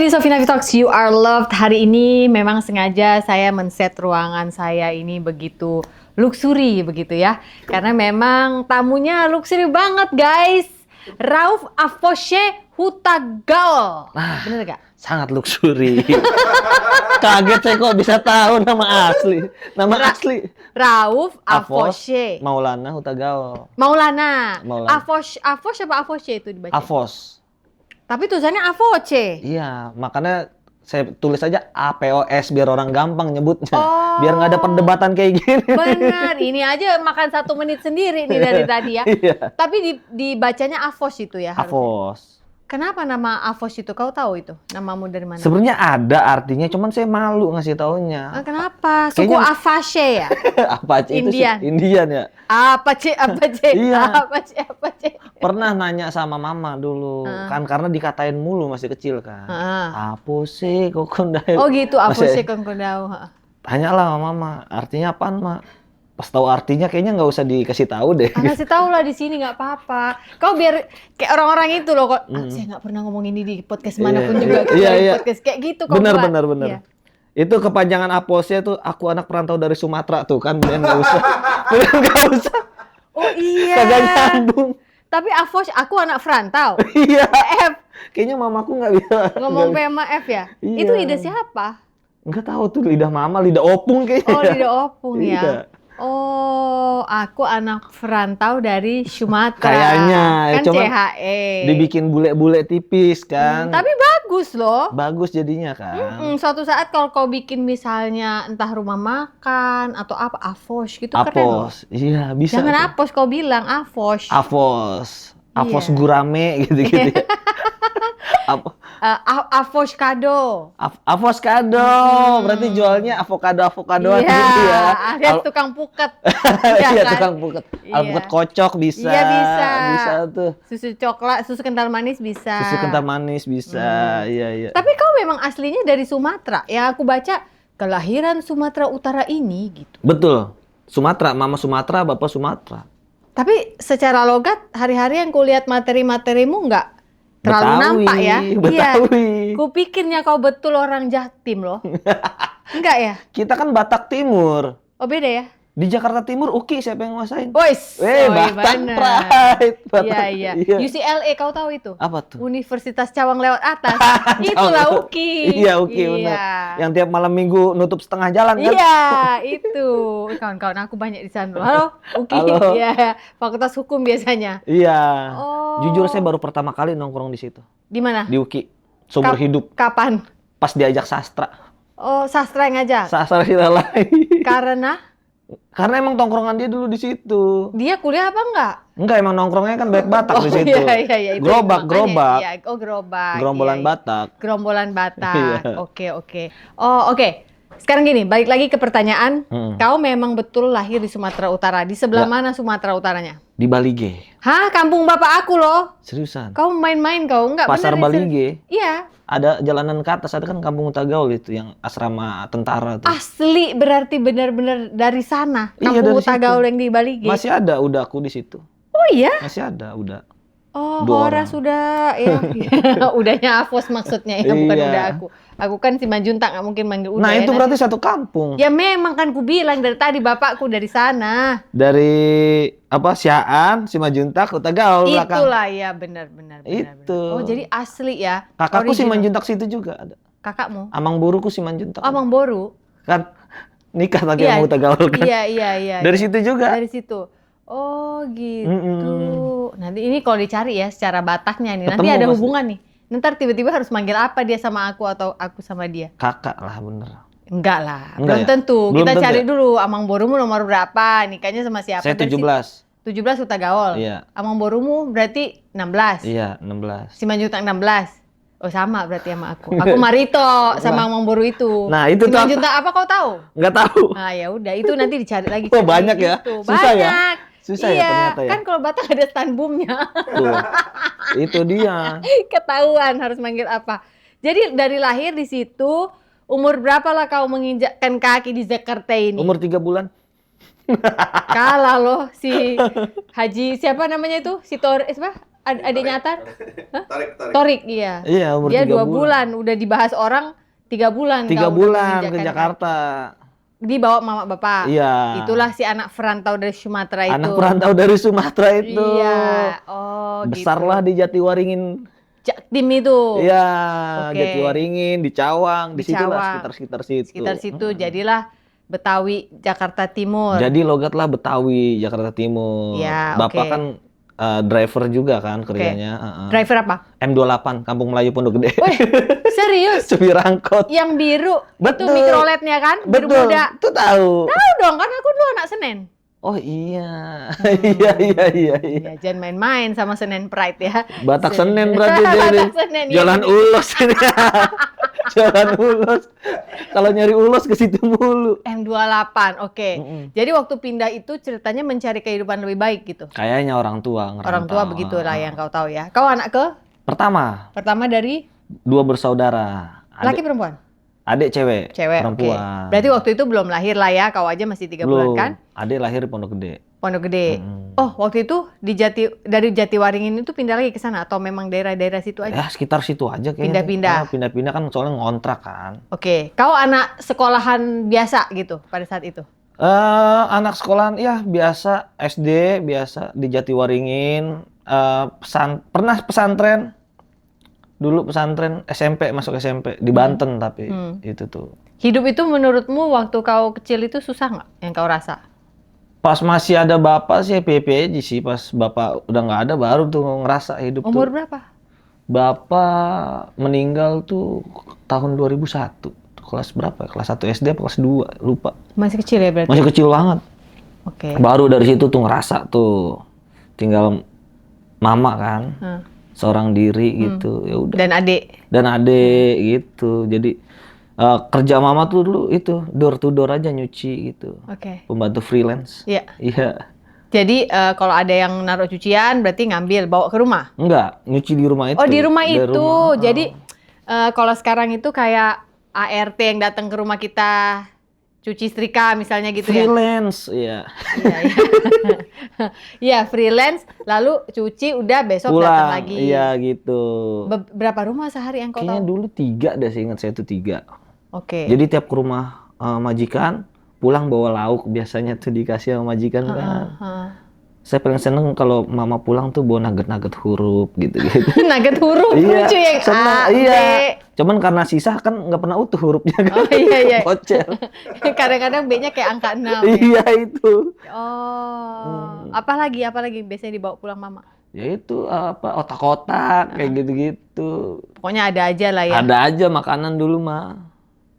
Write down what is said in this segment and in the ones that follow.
Queens of Inavi Talks, you are loved. Hari ini memang sengaja saya men-set ruangan saya ini begitu luxury begitu ya. Karena memang tamunya luxury banget guys. Rauf Afoshe Hutagaol. Bener gak? Sangat luxury. Kaget saya kok bisa tahu nama asli. Nama asli Rauf Afoshe Maulana Hutagaol. Maulana. Maulana. Afoshe apa Afoshe itu dibaca? Afos. Tapi tulisannya Afoce. Iya, makanya saya tulis aja APOS biar orang gampang nyebutnya. Oh. Biar nggak ada perdebatan kayak gini. Benar, ini aja makan 1 menit sendiri nih dari tadi ya. Iya. Tapi dibacanya Afos itu ya harusnya. Afos. Kenapa nama Afos itu? Kau tahu itu? Namamu dari mana? Sebenarnya ada artinya, cuman saya malu ngasih taunya. Kenapa? Suku Kayaknya- Afashe ya? Apa itu? Indian. Indian ya. Apache? Iya. Apache? Pernah nanya sama mama dulu, kan karena dikatain mulu masih kecil kan. Apa sih kokondai? Oh gitu, Afoshe Masih- Kongkodau. Tanyalah sama mama, artinya apaan, Mak? Pas tahu artinya kayaknya nggak usah dikasih tahu deh. Kasih tahu lah di sini nggak apa-apa. Kau biar kayak orang-orang itu loh. Saya nggak pernah ngomong ini di podcast manapun juga. Iya. Podcast kayak gitu. Kau Benar. buat. Iya. Itu kepanjangan Aposnya tuh aku anak perantau dari Sumatera tuh kan, bener nggak usah. Bener nggak usah. Oh iya. Kagak nyambung. Tapi Afos, aku anak perantau. Iya. F. Kayaknya mamaku nggak bisa. Ngomong P sama F ya? Iya. Itu ide siapa? Nggak tahu tuh, lidah mama, lidah opung kayaknya. Oh, lidah opung ya. Iya. Oh, aku anak perantau dari Sumatera. Kayaknya, Kan cuman CHE. Dibikin bule-bule tipis kan. Tapi bagus loh. Bagus jadinya kan. Suatu saat kalau kau bikin misalnya entah rumah makan atau apa, Afos gitu keren loh. Apos. Iya, bisa. Jangan tuh. Apos, kau bilang Afos. Avos Iya. gurame gitu-gitu ya. Avocado. Avocado, berarti jualnya avocado-avocadoan Iya, gitu ya. alias tukang puket. Iya, kan? tukang puket. Iya. Alpukat kocok bisa. Iya, bisa. Bisa tuh. Susu coklat, susu kental manis bisa. Susu kental manis bisa. Iya. Tapi kau memang aslinya dari Sumatera. Yang aku baca kelahiran Sumatera Utara ini gitu. Betul. Sumatera, mama Sumatera, bapak Sumatera. Tapi secara logat hari-hari yang kulihat materi-materimu nggak terlalu Betawi, nampak ya. Betawi. Iya. Kupikirnya kau betul orang Jatim loh. Enggak ya? Kita kan Batak Timur. Oh beda ya? Di Jakarta Timur UKI siapa yang nguasain? Boys. Batak Pride. Batak. Iya. UCLA kau tahu itu? Apa tuh? Universitas Cawang lewat atas. Itulah UKI. Iya, UKI benar. Yang tiap malam minggu nutup setengah jalan kan? Iya, itu. Kawan-kawan aku banyak di sana. Halo, UKI. Halo. Iya, Fakultas Hukum biasanya. Iya. Oh. Jujur saya baru pertama kali nongkrong di situ. Di mana? Di UKI. Seumur hidup. Kapan? Pas diajak sastra. Oh, sastra yang ngajak. Sastra kita lain. Karena emang tongkrongan dia dulu di situ. dia kuliah apa enggak? Enggak, emang nongkrongnya kan banyak Batak di situ. Iya. Itu Gerobak. Iya. Oh, gerobak. Gerombolan Iya. Batak. Gerombolan Batak. Iya. Oke. Oh, oke. Sekarang gini, balik lagi ke pertanyaan. Kau memang betul lahir di Sumatera Utara. Di sebelah Ya. mana Sumatera Utaranya? Di Balige. Hah, kampung bapak aku loh. Seriusan. Kau main-main kau? Enggak Pasar bener, Balige. Iya. Ada jalanan ke atas, ada kan Kampung Utagaul itu yang asrama tentara tuh. Asli berarti benar-benar dari sana. Iya, Kampung dari Utagaul situ. yang di Balige. Masih ada udahku di situ. Oh iya? Masih ada udah. Oh, 2 Hora orang. sudah ya. Udahnya Afos maksudnya ya, bukan Iya. udah aku. Aku kan Simanjuntak nggak mungkin manggil udah. Nah, ya, itu nanti. berarti satu kampung. Ya memang kan ku bilang dari tadi bapakku dari sana. Dari Siaan, Simanjuntak, Utagaul belakang. Itulah ya benar-benar. Itu. Oh, jadi asli ya. Kakakku original. Simanjuntak situ juga ada. Kakakmu? Amang buruku Simanjuntak. Amang Boru. Kan nikah tadi Iya. sama Utagaul kan. Iya. Dari situ juga. Dari situ. Oh gitu. Nanti ini kalau dicari ya secara Bataknya nih. Nanti Ketemu ada pasti. hubungan nih. Ntar tiba-tiba harus manggil apa dia sama aku atau aku sama dia. Kakak lah bener. Enggak lah, Enggak belum ya? tentu. Belum Kita tentu cari ya? dulu Amang Borumu nomor berapa, nikahnya sama siapa. Saya Dari 17. 17 Utagaol. Iya. Amang Borumu berarti 16. Iya, 16. Simanjuntak 16. Oh sama berarti sama aku. Aku Marito sama Amang Boru itu. Nah, itu tuh Simanjuntak apa kau tahu? Nggak tahu. Nah ya udah itu nanti dicari lagi. Oh, banyak ya? Gitu. Susah ya? Banyak. Susah ya iya, ternyata ya. kan kalau Batak ada stand boomnya. Tuh. Itu dia. Ketahuan harus manggil apa. Jadi dari lahir di situ, umur berapa lah kau menginjakkan kaki di Jakarta ini? Umur 3 bulan. Kalah loh si Haji siapa namanya itu? Si Torres apa? Adiknya Atar? Hah? Tarik. Torik, iya. Iya, umur Dia 3 2 bulan. Udah dibahas orang 3 bulan. 3 kau udah bulan ke menginjakkan Jakarta. Dibawa mama bapak. Iya. Itulah si anak perantau dari Sumatera itu. Anak perantau dari Sumatera itu. Iya. Oh, Besarlah gitu. di Jatiwaringin. Tim itu. Iya, Oke. Jatiwaringin, di Cawang, di situlah Cawang. sekitar situ. Sekitar situ. Jadilah Betawi Jakarta Timur. Jadi logatlah Betawi Jakarta Timur. Iya, Bapak oke. kan driver juga kan kerjanya. Driver apa? M28 Kampung Melayu Pondok Gede. Wih, serius? Supir angkot. Yang biru Betul. itu mikroletnya kan? Biru Betul. muda. Itu tahu. Tahu dong, kan aku dulu anak Senen. Oh iya. Iya. Ya, jangan main-main sama Senen Pride ya. Batak Senen berarti dia. Batak Senen, iya. Jalan Ulos ini. Jalan Ulos. Kalau nyari Ulos ke situ mulu. M28, oke. Jadi waktu pindah itu ceritanya mencari kehidupan lebih baik gitu. Kayaknya orang tua ngerantau. Orang tua begitulah yang kau tahu ya. Kau anak ke? Pertama dari 2 bersaudara. laki perempuan? Adik cewek. Cewek, oke. Perempuan. Berarti waktu itu belum lahir lah ya, kau aja masih 3 bulan kan? Adik lahir di Pondok Gede. Pondok Gede. Oh, waktu itu dari Jatiwaringin itu pindah lagi ke sana atau memang daerah-daerah situ aja? Ya sekitar situ aja kayaknya. Pindah-pindah. Pindah-pindah kan soalnya ngontrak kan. Oke. Kau anak sekolahan biasa gitu pada saat itu? Anak sekolahan ya biasa, SD biasa di Jatiwaringin. Pernah pesantren. Dulu pesantren SMP, masuk SMP di Banten tapi itu tuh. Hidup itu menurutmu waktu kau kecil itu susah nggak yang kau rasa? Pas masih ada bapak sih PP aja sih. Pas bapak udah nggak ada baru tuh ngerasa hidup Umur tuh. berapa? Bapak meninggal tuh tahun 2001. Kelas berapa? Kelas 1 SD apa kelas 2? Lupa. Masih kecil ya berarti? Masih kecil banget. Oke. Baru dari situ tuh ngerasa tuh tinggal mama kan. Seorang diri gitu. Ya udah. Dan adik gitu. Jadi kerja mama tuh dulu itu door to door aja nyuci gitu. Oke. Pembantu freelance. Iya. Iya. Jadi kalau ada yang naruh cucian berarti ngambil bawa ke rumah? Enggak, nyuci di rumah itu. Oh, di rumah Dari itu. rumah. Jadi kalau sekarang itu kayak ART yang datang ke rumah kita cuci setrika misalnya gitu ya? Freelance, iya. Iya. Iya, freelance lalu cuci udah besok datang Pulang, lagi. iya gitu. Berapa rumah sehari yang kau Kayaknya tahu? dulu 3 deh, seingat saya itu 3. Oke. Jadi tiap ke rumah majikan, pulang bawa lauk biasanya tuh dikasih sama majikan kan. Saya paling seneng kalau mama pulang tuh bawa nugget-nugget huruf gitu-gitu. Nugget huruf lucu yang seneng, A, iya. B. Cuman karena sisa kan nggak pernah utuh hurufnya kan. Oh iya. Bocel. Kadang-kadang B-nya kayak angka 6 ya. Iya itu. Oh. Apalagi biasanya dibawa pulang mama? Ya itu apa otak-otak kayak gitu-gitu. Pokoknya ada aja lah ya. Ada aja makanan dulu mah.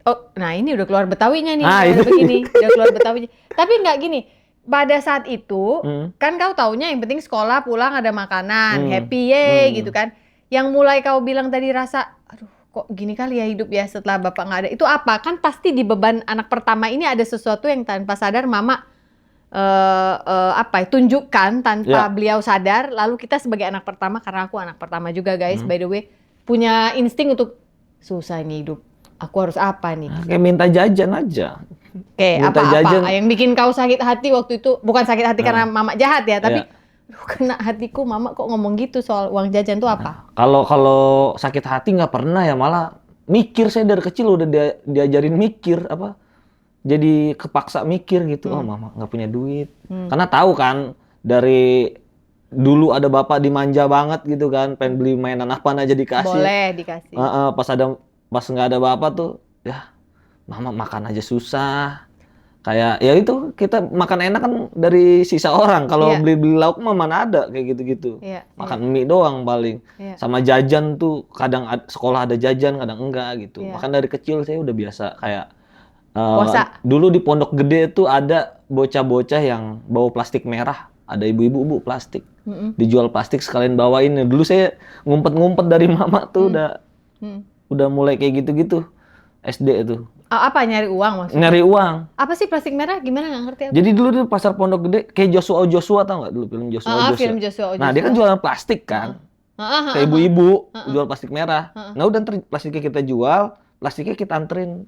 Oh, nah ini udah keluar Betawinya nih. Nah, udah itu. begini, udah keluar Betawinya. Tapi nggak gini. Pada saat itu, kan kau taunya yang penting sekolah pulang ada makanan, happy gitu kan. Yang mulai kau bilang tadi rasa, aduh kok gini kali ya hidup ya setelah bapak nggak ada. Itu apa? Kan pasti di beban anak pertama ini ada sesuatu yang tanpa sadar mama tunjukkan tanpa beliau sadar. Lalu kita sebagai anak pertama, karena aku anak pertama juga guys, by the way, punya insting untuk susah nih hidup. Aku harus apa nih? Kayak minta jajan aja. Oke, Minta apa-apa jajan. yang bikin kau sakit hati waktu itu? Bukan sakit hati karena mama jahat ya, tapi kena hatiku mama kok ngomong gitu soal uang jajan tuh apa? Kalau sakit hati nggak pernah ya, malah mikir. Saya dari kecil udah diajarin mikir apa. Jadi kepaksa mikir gitu. Oh mama nggak punya duit. Karena tahu kan dari dulu ada bapak dimanja banget gitu kan, pengen beli mainan apa aja dikasih. Boleh dikasih. Pas nggak ada bapak tuh, ya mama makan aja susah. Kayak ya itu kita makan enak kan dari sisa orang. Kalau beli lauk mah mana ada kayak gitu-gitu. Makan mie doang paling. Sama jajan tuh kadang sekolah ada jajan, kadang enggak gitu. Makan dari kecil saya udah biasa kayak puasa. Dulu di Pondok Gede tuh ada bocah-bocah yang bawa plastik merah. Ada ibu-ibu plastik. Dijual plastik sekalian bawain. Dulu saya ngumpet-ngumpet dari mama tuh udah mulai kayak gitu-gitu. SD itu. Apa nyari uang maksudnya? Nyari uang. Apa sih plastik merah? Gimana nggak ngerti aku? Jadi dulu di pasar Pondok Gede kayak Joshua tau nggak dulu film Joshua? Film Joshua. Nah dia kan jualan plastik kan. Kayak ibu-ibu jual plastik merah. Nah udah ntar plastiknya kita jual, plastiknya kita anterin,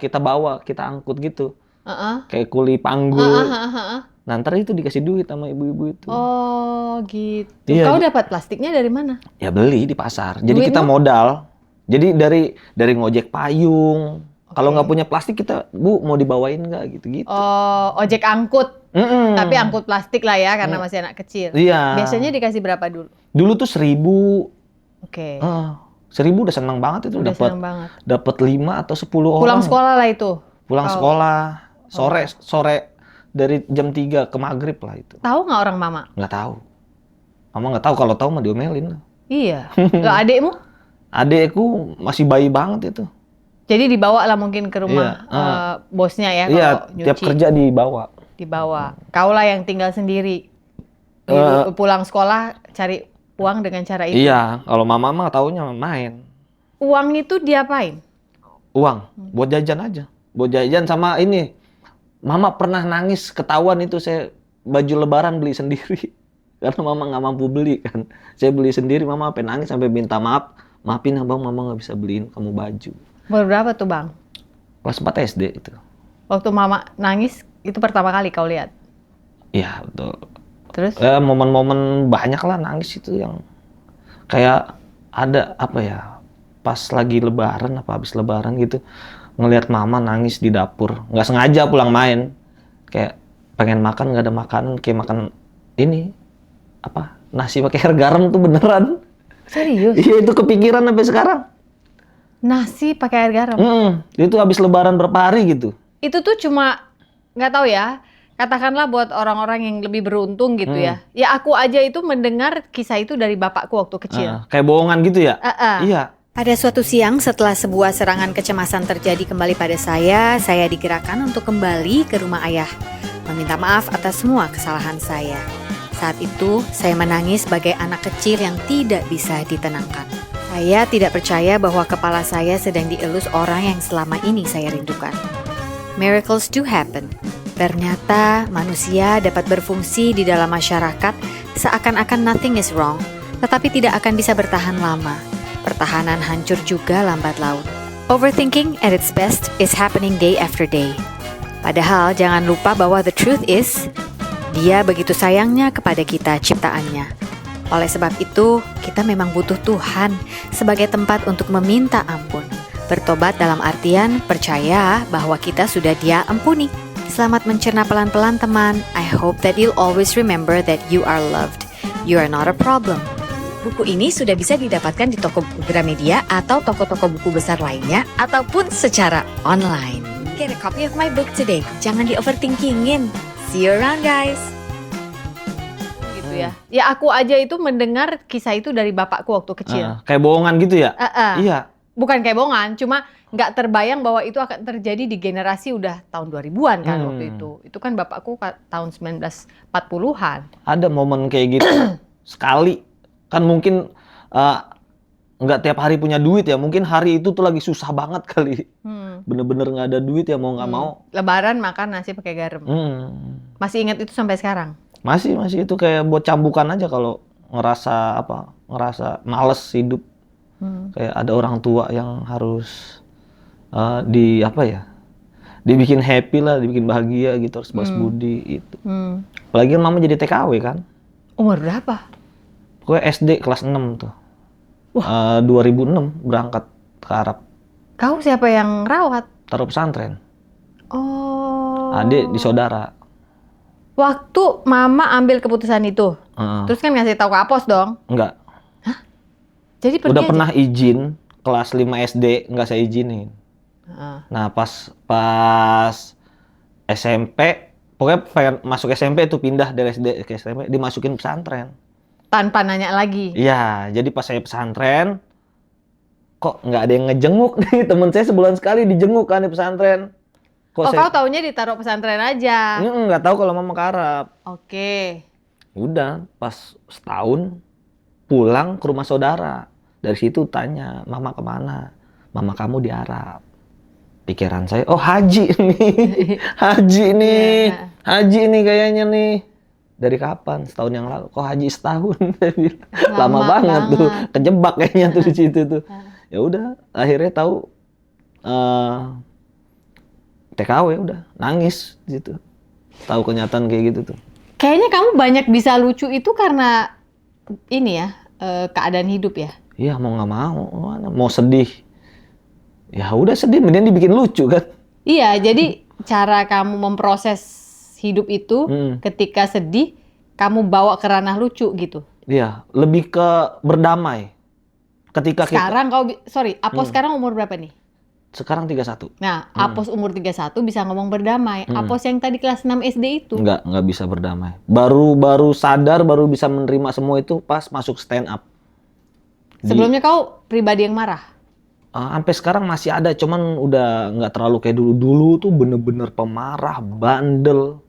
kita bawa, kita angkut gitu. Heeh. kayak kuli panggul. Heeh. Nah, ntar itu dikasih duit sama ibu-ibu itu. Oh, gitu. Iya, Kau dapat plastiknya dari mana? ya beli di pasar. Jadi Duitmu? kita modal. Jadi dari ngojek payung. Kalau Oke. nggak punya plastik kita, Bu, mau dibawain nggak gitu-gitu. Oh, ojek angkut. Mm-mm. Tapi angkut plastik lah ya, karena masih anak kecil. Iya. Biasanya dikasih berapa dulu? Dulu tuh 1.000. Oke. 1.000 udah senang banget itu, Udah dapat seneng banget. 5 atau 10 Pulang orang. sekolah lah itu. Pulang Kau sekolah sore dari jam 3 ke maghrib lah itu. tahu nggak orang mama? Nggak tahu. Mama nggak tahu, kalau tahu mah diomelin. Iya. Lah adekmu? Adekku masih bayi banget itu. Jadi dibawa lah mungkin ke rumah Iya, bosnya ya Iya, kalau tiap nyuci. kerja dibawa. Dibawa. Kau lah yang tinggal sendiri. Pulang sekolah cari uang dengan cara itu. Iya, kalau mama mah taunya main. Uang itu diapain? Uang buat jajan aja. Buat jajan sama ini. Mama pernah nangis ketahuan itu saya baju lebaran beli sendiri. Karena mama nggak mampu beli kan. Saya beli sendiri, mama sampai nangis sampai minta maaf. Maafin abang, mama nggak bisa beliin kamu baju. Berapa tuh bang? Kelas 4 SD itu. Waktu mama nangis itu pertama kali kau lihat? Iya, betul. Terus? Momen-momen banyak lah nangis itu yang kayak ada apa ya, pas lagi lebaran apa habis lebaran gitu, ngelihat mama nangis di dapur, nggak sengaja pulang main, kayak pengen makan nggak ada makanan, kayak makan ini apa, nasi pakai air garam tuh beneran. Serius? Iya, itu kepikiran sampai sekarang. Nasi pakai air garam? Itu habis lebaran berapa hari gitu. Itu tuh cuma, nggak tahu ya, katakanlah buat orang-orang yang lebih beruntung gitu ya. Ya aku aja itu mendengar kisah itu dari bapakku waktu kecil. Kayak bohongan gitu ya. Iya. Pada suatu siang setelah sebuah serangan kecemasan terjadi kembali pada saya digerakkan untuk kembali ke rumah ayah, meminta maaf atas semua kesalahan saya. Saat itu, saya menangis sebagai anak kecil yang tidak bisa ditenangkan. Saya tidak percaya bahwa kepala saya sedang dielus orang yang selama ini saya rindukan. Miracles do happen. Ternyata manusia dapat berfungsi di dalam masyarakat seakan-akan nothing is wrong, tetapi tidak akan bisa bertahan lama. Pertahanan hancur juga lambat laun. Overthinking at its best is happening day after day. Padahal jangan lupa bahwa the truth is, Dia begitu sayangnya kepada kita ciptaannya. Oleh sebab itu, kita memang butuh Tuhan sebagai tempat untuk meminta ampun. Bertobat dalam artian percaya bahwa kita sudah Dia ampuni. Selamat mencerna pelan-pelan teman. I hope that you'll always remember that you are loved. You are not a problem. Buku ini sudah bisa didapatkan di toko buku Gramedia atau toko-toko buku besar lainnya ataupun secara online. Get a copy of my book today. Jangan di-overthinkingin. See you around guys. Gitu ya. Ya aku aja itu mendengar kisah itu dari bapakku waktu kecil. Kayak bohongan gitu ya? Iya. Bukan kayak bohongan, cuma nggak terbayang bahwa itu akan terjadi di generasi udah tahun 2000-an kan waktu itu. Itu kan bapakku tahun 1940-an. Ada momen kayak gitu sekali. Kan mungkin nggak tiap hari punya duit ya. Mungkin hari itu tuh lagi susah banget kali. Bener-bener nggak ada duit ya, mau nggak mau. Lebaran makan nasi pakai garam. Masih ingat itu sampai sekarang? Masih itu kayak buat cambukan aja kalau ngerasa males hidup. Kayak ada orang tua yang harus dibikin happy lah, dibikin bahagia gitu, harus balas budi itu. Apalagi kan mama jadi TKW kan. Umur berapa? Gue SD kelas 6 tuh. 2006 berangkat ke Arab. Kau siapa yang rawat? Taruh pesantren. Oh. Adik di saudara. Waktu mama ambil keputusan itu, terus kan ngasih tahu ke Apos dong? Enggak. Jadi pergi Udah aja? pernah izin kelas 5 SD, nggak saya izinin. Nah pas SMP, pokoknya pengen masuk SMP itu pindah dari SD ke SMP, dimasukin pesantren. Tanpa nanya lagi? Iya, jadi pas saya pesantren, kok nggak ada yang ngejenguk nih, temen saya sebulan sekali dijenguk kan di pesantren. Kau taunya ditaruh pesantren aja? Nggak tahu kalau mama ke Arab. Oke. Udah, pas setahun pulang ke rumah saudara. Dari situ tanya, mama kemana? Mama kamu di Arab. Pikiran saya, oh haji nih. Haji nih kayaknya nih. Dari kapan? Setahun yang lalu. Kok haji setahun? Lama banget tuh. Kejebak kayaknya tuh di situ tuh. Ya udah, akhirnya tahu TKW udah nangis di situ. Tahu kenyataan kayak gitu tuh. Kayaknya kamu banyak bisa lucu itu karena ini ya, keadaan hidup ya. Iya mau nggak mau sedih. Ya udah sedih, mending dibikin lucu kan. Iya, jadi cara kamu memproses hidup itu ketika sedih, kamu bawa ke ranah lucu gitu. Iya, lebih ke berdamai. Ketika Sekarang Apos sekarang umur berapa nih? sekarang 31. Nah, Apos umur 31 bisa ngomong berdamai. Apos yang tadi kelas 6 SD itu. Nggak bisa berdamai. Baru sadar, baru bisa menerima semua itu pas masuk stand up. Sebelumnya kau pribadi yang marah? Sampai sekarang masih ada, cuman udah nggak terlalu kayak dulu. Dulu tuh bener-bener pemarah, bandel,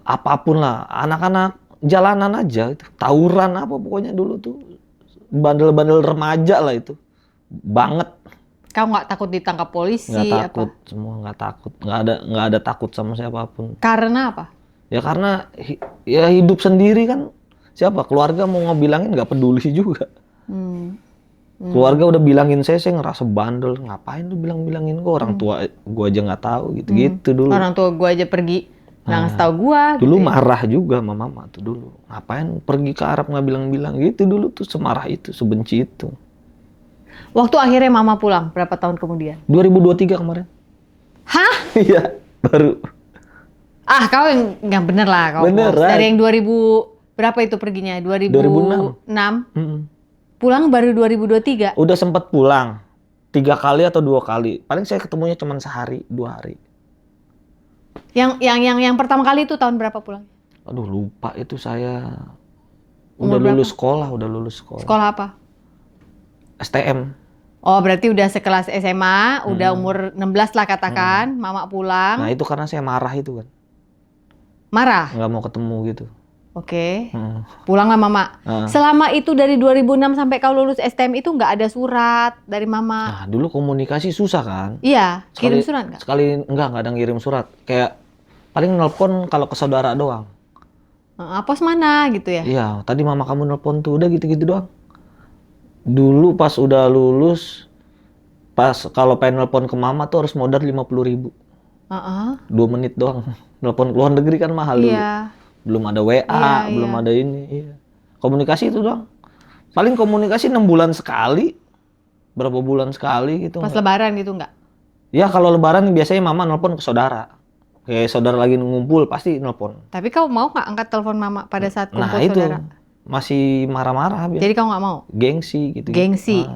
apapun lah. Anak-anak jalanan aja, itu tawuran apa pokoknya dulu tuh. Bandel-bandel remaja lah itu. Banget. Kau nggak takut ditangkap polisi? Nggak takut, apa? semua nggak takut. Nggak ada takut sama siapapun. Karena apa? Ya karena ya hidup sendiri kan. Siapa? Keluarga mau ngebilangin nggak peduli juga. Keluarga udah bilangin saya ngerasa bandel. Ngapain lu bilang-bilangin gua? Orang tua gua aja nggak tahu gitu dulu. Orang tua gua aja pergi nggak ngasih tahu gua. Dulu gitu ya. marah juga sama mama tuh dulu. Ngapain pergi ke Arab nggak bilang-bilang gitu dulu tuh, semarah itu, sebenci itu. Waktu akhirnya mama pulang, berapa tahun kemudian? 2023 kemarin. Hah? Iya, baru. Kau yang nggak bener lah kau. Beneran. Bos. Dari yang 2000 berapa itu perginya? 2006. Pulang baru 2023. Udah sempat pulang 3 kali atau 2 kali. Paling saya ketemunya cuma sehari, 2 hari. Yang pertama kali itu tahun berapa pulang? Aduh lupa itu saya. Umur Udah berapa? udah lulus sekolah. Sekolah apa? STM. Oh, berarti udah sekelas SMA, udah umur 16 lah katakan, mama pulang. Nah itu karena saya marah itu kan. Marah? Nggak mau ketemu gitu. Oke. Pulanglah mama. Selama itu dari 2006 sampai kau lulus STM itu nggak ada surat dari mama? Nah dulu komunikasi susah kan. Iya, kirim surat nggak? Sekali nggak ada ngirim surat. Kayak paling nelpon kalau ke saudara doang. Apos mana gitu ya? Iya, tadi mama kamu nelpon tuh, udah gitu-gitu doang. Dulu pas udah lulus, pas kalau pengen nelpon ke mama tuh harus modal 50.000. 2 menit doang. Nelpon ke luar negeri kan mahal dulu. Iya. Belum ada WA, belum ada ini. Iya. Komunikasi itu doang. Paling komunikasi 6 bulan sekali. Berapa bulan sekali gitu. Pas lebaran gitu nggak? Ya kalau lebaran biasanya mama nelpon ke saudara. Kayak saudara lagi ngumpul pasti nelpon. Tapi kau mau nggak angkat telepon mama pada saat kumpul Nah itu saudara? masih marah-marah. Jadi kau nggak mau? Gengsi gitu. Gengsi.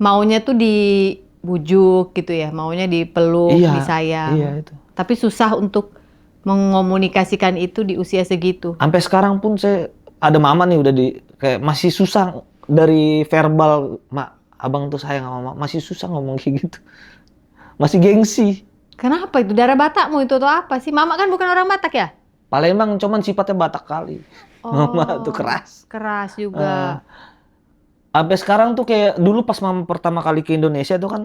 Maunya tuh dibujuk gitu ya, maunya dipeluk, disayang. Iya itu. Tapi susah untuk mengomunikasikan itu di usia segitu. Sampai sekarang pun saya ada mama nih udah kayak masih susah dari verbal, mak abang tuh sayang sama mama, masih susah ngomong kayak gitu. Masih gengsi. Kenapa itu? Darah Batakmu itu atau apa sih? Mama kan bukan orang Batak ya? Palembang cuman sifatnya Batak kali. Mama tuh keras. Keras juga. Sampai sekarang tuh kayak dulu pas mama pertama kali ke Indonesia tuh kan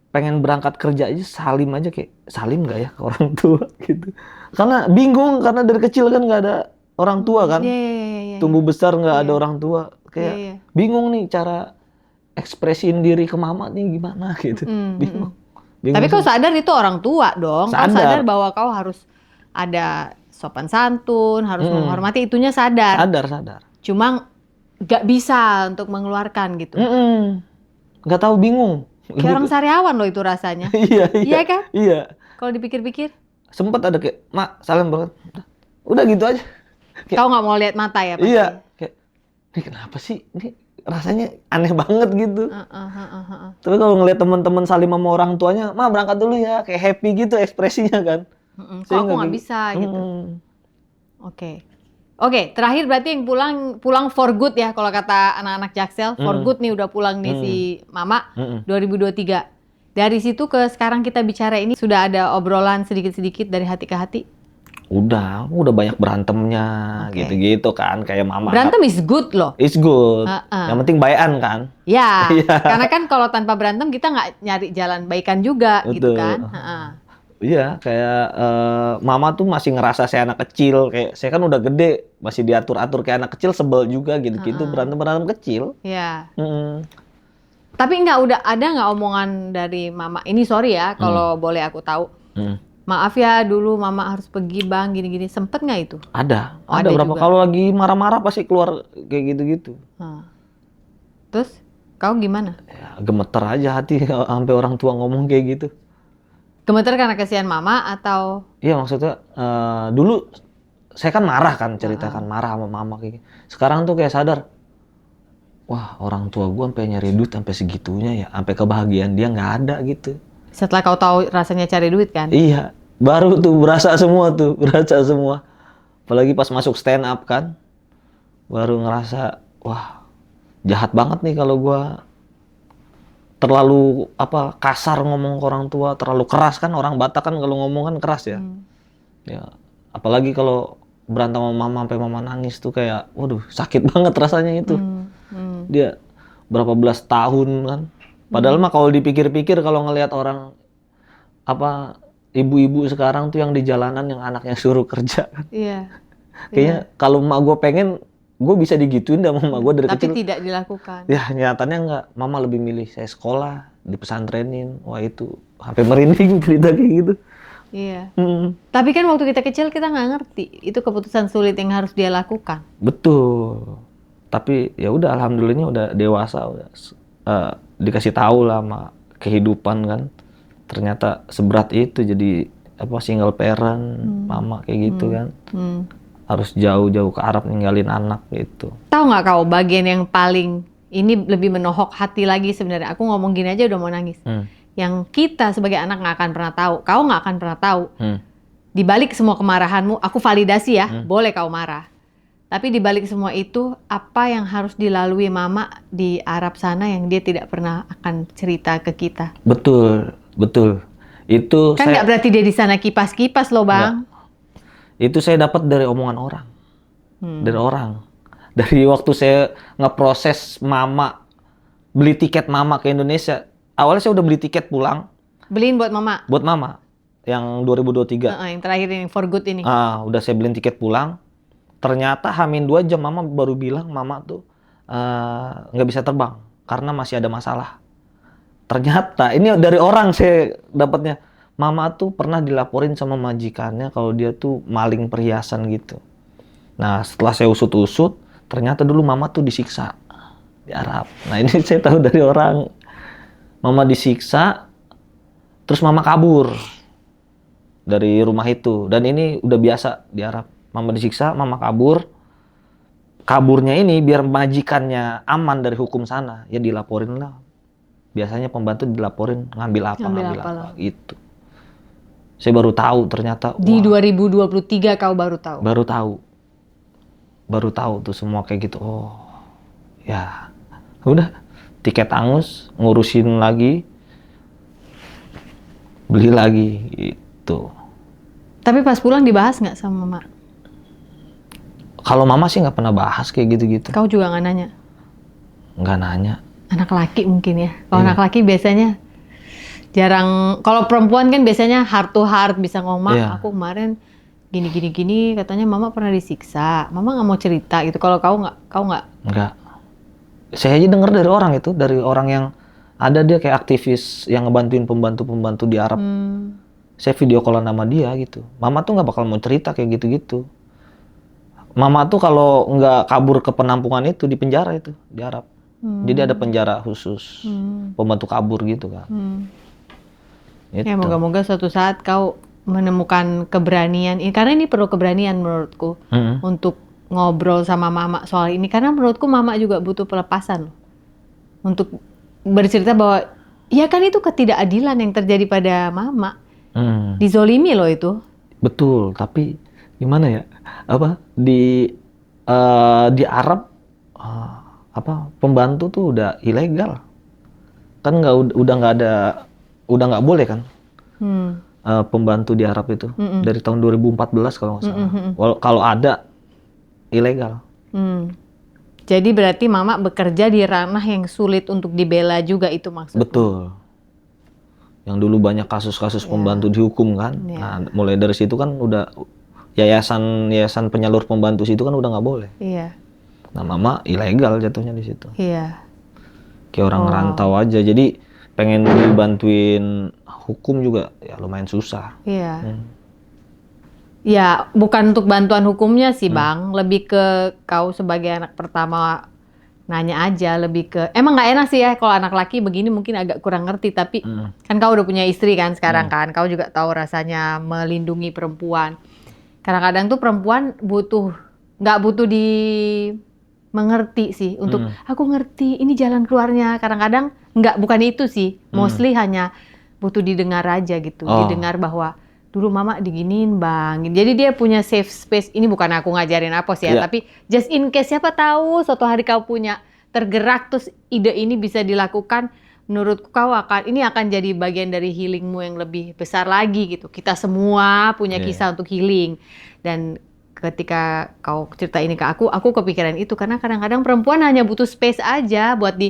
pengen berangkat kerja aja salim aja, kayak salim nggak ya ke orang tua gitu. Karena bingung, karena dari kecil kan nggak ada orang tua kan. Iya. Tumbuh besar nggak ada orang tua. Kayak bingung nih cara ekspresiin diri ke mama nih gimana gitu. Bingung. Tapi kau sadar itu orang tua dong. Kau sadar Sadar. bahwa kau harus ada sopan santun, harus menghormati, itunya sadar. Sadar. Cuma nggak bisa untuk mengeluarkan gitu. Nggak tahu, bingung. Kayak orang sariawan loh itu rasanya. Iya kan? Iya. Kalau dipikir-pikir. Sempet ada kayak, mak salam banget. Udah gitu aja. Kau nggak mau lihat mata ya pasti? Iya. Kayak, ini kenapa sih? Ini rasanya aneh banget gitu. Tapi kalau ngeliat teman-teman salim sama orang tuanya, ma berangkat dulu ya, kayak happy gitu ekspresinya kan. Kok aku nggak bisa gitu. Oke, terakhir berarti yang pulang for good ya kalau kata anak-anak Jaksel, for good nih udah pulang nih si Mama 2023. Dari situ ke sekarang kita bicara ini sudah ada obrolan sedikit-sedikit dari hati ke hati. Udah banyak berantemnya gitu-gitu kan, kayak mama. Berantem is good loh. It's good. Yang penting baikan kan. Ya, karena kan kalau tanpa berantem kita nggak nyari jalan baikan juga. Betul. Gitu kan. Iya, kayak mama tuh masih ngerasa saya anak kecil, kayak saya kan udah gede, masih diatur-atur kayak anak kecil, sebel juga gitu-gitu, berantem kecil. Iya. Tapi nggak ada nggak omongan dari mama? Ini sorry ya kalau boleh aku tahu. Maaf ya dulu mama harus pergi bang gini-gini. Sempet nggak itu? Ada Oh, ada berapa. juga. Kalau lagi marah-marah pasti keluar kayak gitu-gitu. Terus kau gimana? Ya, gemeter aja hati sampai orang tua ngomong kayak gitu. Gemeter karena kasihan mama atau? Iya maksudnya dulu saya kan marah kan ceritakan marah sama mama kayak gitu. Sekarang tuh kayak sadar, wah orang tua gua sampai nyari duit sampai segitunya ya, sampai kebahagiaan dia nggak ada gitu. Setelah kau tahu rasanya cari duit kan? Iya, baru tuh berasa semua. Apalagi pas masuk stand up kan, baru ngerasa wah jahat banget nih kalau gua terlalu kasar ngomong ke orang tua, terlalu keras kan, orang Batak kan kalau ngomong kan keras ya. Ya, apalagi kalau berantem sama mama sampai mama nangis tuh kayak waduh sakit banget rasanya itu. Dia berapa belas tahun kan. Padahal mah kalau dipikir-pikir kalau ngelihat orang ibu-ibu sekarang tuh yang di jalanan yang anaknya suruh kerja kan. Iya. Kayaknya kalau emak gue pengen gue bisa digituin sama emak gue dari Tapi kecil. tidak dilakukan. Ya nyatanya enggak, mama lebih milih saya sekolah, dipesantrenin. Wah itu sampai merinding cerita kayak gitu. Iya. Tapi kan waktu kita kecil kita nggak ngerti itu keputusan sulit yang harus dia lakukan. Betul. Tapi ya udah alhamdulillahnya udah dewasa, udah dikasih tahu lah sama kehidupan kan. Ternyata seberat itu jadi single parent, mama kayak gitu kan. Harus jauh-jauh ke Arab ninggalin anak gitu. Tahu nggak kau bagian yang paling ini lebih menohok hati lagi sebenarnya. Aku ngomong gini aja udah mau nangis. Yang kita sebagai anak nggak akan pernah tahu. Kau nggak akan pernah tahu. Di balik semua kemarahanmu, aku validasi ya, boleh kau marah. Tapi di balik semua itu, apa yang harus dilalui mama di Arab sana yang dia tidak pernah akan cerita ke kita? Betul. Itu Kan nggak berarti dia di sana kipas-kipas loh bang. Itu saya dapat dari omongan orang. Dari orang. Dari waktu saya ngeproses mama, beli tiket mama ke Indonesia. Awalnya saya udah beli tiket pulang. Beliin buat mama? Buat mama. Yang 2023. Yang terakhir ini, for good ini. Udah saya beliin tiket pulang. Ternyata Hamin 2 jam mama baru bilang mama tuh nggak bisa terbang. Karena masih ada masalah. Ternyata, ini dari orang saya dapatnya. Mama tuh pernah dilaporin sama majikannya kalau dia tuh maling perhiasan gitu. Nah setelah saya usut-usut, ternyata dulu mama tuh disiksa di Arab. Nah ini saya tahu dari orang. Mama disiksa, terus mama kabur dari rumah itu. Dan ini udah biasa di Arab. Mama disiksa, mama kabur. Kaburnya ini biar majikannya aman dari hukum sana, ya dilaporin lah. Biasanya pembantu dilaporin ngambil apa gitu. Saya baru tahu ternyata. Di 2023 kau baru tahu? Baru tahu tuh semua kayak gitu. Oh, ya udah tiket angus, ngurusin lagi, beli lagi gitu. Tapi pas pulang dibahas nggak sama mama? Kalau mama sih nggak pernah bahas kayak gitu-gitu. Kau juga nggak nanya? Nggak nanya. Anak laki mungkin ya. Kalau anak laki biasanya jarang. Kalau perempuan kan biasanya heart to heart bisa ngomong. Aku kemarin gini katanya mama pernah disiksa. Mama nggak mau cerita gitu. Kalau kau nggak? Nggak. Saya aja dengar dari orang itu, dari orang yang ada dia kayak aktivis yang ngebantuin pembantu di Arab. Saya video call sama dia gitu. Mama tuh nggak bakal mau cerita kayak gitu-gitu. Mama tuh kalau nggak kabur ke penampungan itu di penjara itu di Arab. Jadi ada penjara khusus pembantu kabur gitu kan. Gitu. Ya moga-moga suatu saat kau menemukan keberanian ini, karena ini perlu keberanian menurutku untuk ngobrol sama mama soal ini, karena menurutku mama juga butuh pelepasan loh. Untuk bercerita bahwa ya kan itu ketidakadilan yang terjadi pada mama. Dizolimi loh itu. Betul, tapi gimana ya? Di Arab pembantu tuh udah ilegal. Kan udah nggak boleh kan? Pembantu di Arab itu dari tahun 2014 kalau nggak salah. Kalau ada ilegal. Jadi berarti mama bekerja di ranah yang sulit untuk dibela juga itu maksudnya. Betul. Yang dulu banyak kasus-kasus pembantu dihukum kan. Nah, mulai dari situ kan udah yayasan penyalur pembantu situ kan udah nggak boleh. Iya. Nah, mama ilegal jatuhnya di situ. Iya. kayak orang ngerantau aja. Jadi pengen dibantuin hukum juga ya lumayan susah. Iya. Ya, bukan untuk bantuan hukumnya sih, Bang. Lebih ke kau sebagai anak pertama nanya aja, lebih ke emang nggak enak sih ya kalau anak laki begini mungkin agak kurang ngerti, tapi kan kau udah punya istri kan sekarang kan, kau juga tahu rasanya melindungi perempuan. Kadang-kadang tuh perempuan nggak butuh di mengerti sih untuk aku ngerti ini jalan keluarnya. Kadang-kadang bukan itu sih, mostly hanya butuh didengar aja gitu, didengar bahwa dulu mama diginiin bang. Jadi dia punya safe space. Ini bukan aku ngajarin apa sih ya, tapi just in case siapa tahu suatu hari kau punya tergerak terus ide ini bisa dilakukan. Menurutku ini akan jadi bagian dari healingmu yang lebih besar lagi gitu. Kita semua punya kisah untuk healing. Dan ketika kau cerita ini ke aku kepikiran itu karena kadang-kadang perempuan hanya butuh space aja buat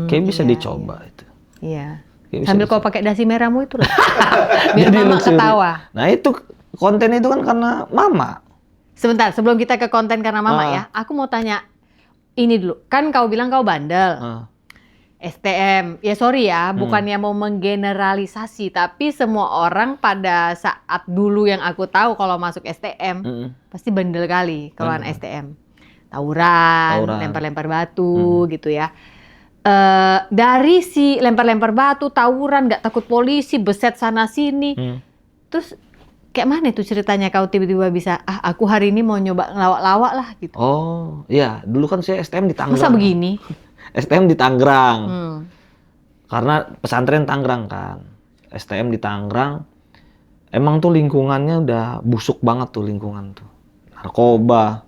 kayak bisa dicoba itu. Iya. Sambil kau pakai dasi merahmu itu loh. Biar Jadi mama luxury. ketawa. Nah itu konten itu kan karena mama. Sebentar, sebelum kita ke konten karena mama ya, aku mau tanya ini dulu. Kan kau bilang kau bandel. STM, ya sorry ya, bukannya mau menggeneralisasi, tapi semua orang pada saat dulu yang aku tahu kalau masuk STM, pasti bandel kali kalau STM. Tawuran, lempar-lempar batu gitu ya. Dari si lempar-lempar batu, tawuran, nggak takut polisi, beset sana sini. Terus kayak mana itu ceritanya kau tiba-tiba bisa, aku hari ini mau nyoba ngelawak-lawak lah gitu. Oh iya, dulu kan saya STM di Tangerang. Masa begini? STM di Tangerang. Karena pesantren Tangerang kan. STM di Tangerang. Emang tuh lingkungannya udah busuk banget tuh lingkungan tuh. Narkoba,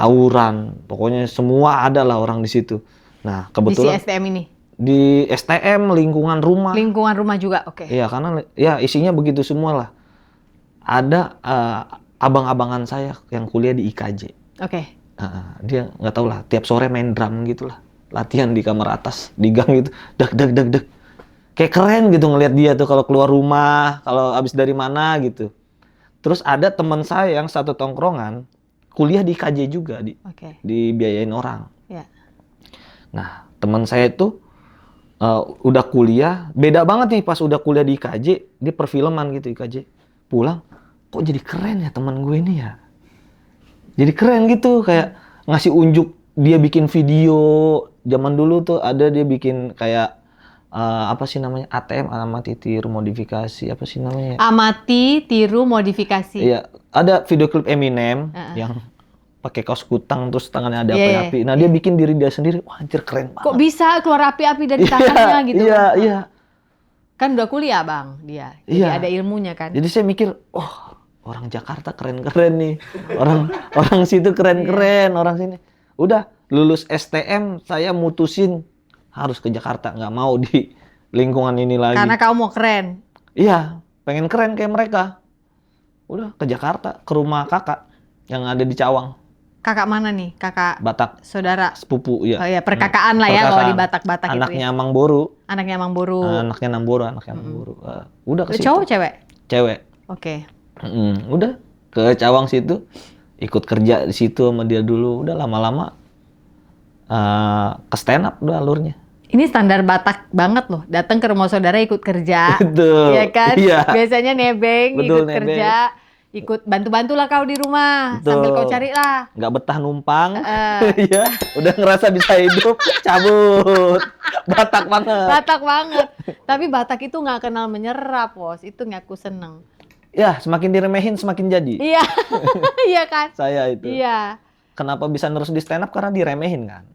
tawuran, pokoknya semua ada lah orang di situ. Nah, kebetulan di si STM ini? Di STM, lingkungan rumah. Lingkungan rumah juga, oke. Iya, karena ya isinya begitu semua lah. Ada abang-abangan saya yang kuliah di IKJ. Oke. Dia nggak tahu lah, tiap sore main drum gitu lah. Latihan di kamar atas, di gang gitu. Deg. Kayak keren gitu ngelihat dia tuh kalau keluar rumah, kalau abis dari mana gitu. Terus ada teman saya yang satu tongkrongan, kuliah di IKJ juga, dibiayain orang. Ya. Nah, teman saya itu udah kuliah, beda banget nih pas udah kuliah di IKJ, dia perfilman gitu IKJ. Pulang, kok jadi keren ya teman gue ini ya. Jadi keren gitu, kayak ngasih unjuk dia bikin video. Zaman dulu tuh ada dia bikin kayak apa sih namanya? ATM, amati tiru modifikasi, apa sih namanya? Amati tiru modifikasi. Iya, ada video klip Eminem yang pakai kaos kutang terus tangannya ada api-api. Nah, dia bikin diri dia sendiri. Wah, anjir keren banget. Kok bisa keluar api-api dari tangannya gitu? Iya. Kan udah kuliah, Bang, dia. Jadi ada ilmunya kan. Jadi saya mikir, orang Jakarta keren-keren nih. Orang situ keren-keren, orang sini. Udah lulus STM, saya mutusin harus ke Jakarta, nggak mau di lingkungan ini lagi. Karena kamu mau keren. Iya, pengen keren kayak mereka. Udah ke Jakarta, ke rumah kakak yang ada di Cawang. Kakak mana nih? Kakak Batak. Saudara. Sepupu, ya. Oh ya, perkakaan lah ya kalau di Batak-Batak itu ya. Anaknya Mang Boru. Anaknya Mang Boru. Anaknya Namboro. Udah ke situ. Cowok cewek? Cewek. Oke. Udah ke Cawang situ, ikut kerja di situ sama dia dulu. Udah lama-lama ke stand up udah alurnya. Ini standar Batak banget loh. Datang ke rumah saudara ikut kerja. Betul. Iya kan? Iya. Biasanya nebeng, Betul, ikut kerja. Ikut bantu-bantu lah kau di rumah. Betul. Sambil kau cari lah. Nggak betah numpang. Iya. Udah ngerasa bisa hidup, cabut. Batak banget. Batak banget. Tapi Batak itu nggak kenal menyerah, Pos. Itu ngaku seneng. Ya, semakin diremehin semakin jadi. Iya. Iya kan? Saya itu. Iya. Kenapa bisa terus di stand up? Karena diremehin kan.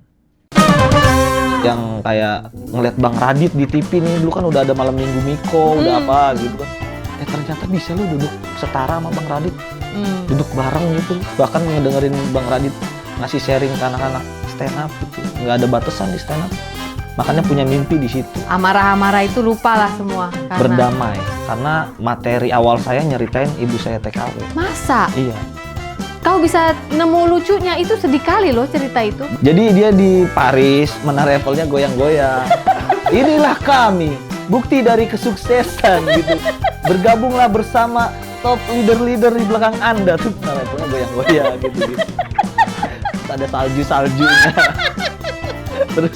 Yang kayak ngeliat Bang Radit di TV nih, dulu kan udah ada Malam Minggu Miko, udah apa gitu kan. Ternyata bisa lu duduk setara sama Bang Radit. Duduk bareng gitu. Bahkan ngedengerin Bang Radit ngasih sharing ke anak-anak stand up gitu. Nggak ada batasan di stand up. Makanya punya mimpi di situ. Amarah-amarah itu lupa lah semua. Karena... Berdamai. Karena materi awal saya nyeritain ibu saya TKW. Masa? Iya. Kau bisa nemu lucunya, itu sedih kali loh cerita itu. Jadi dia di Paris, menara Eiffel-nya goyang-goyang. Inilah kami, bukti dari kesuksesan gitu. Bergabunglah bersama top leader-leader di belakang Anda. Tuh menara Eiffel-nya goyang-goyang gitu. Ada salju-saljunya. Terus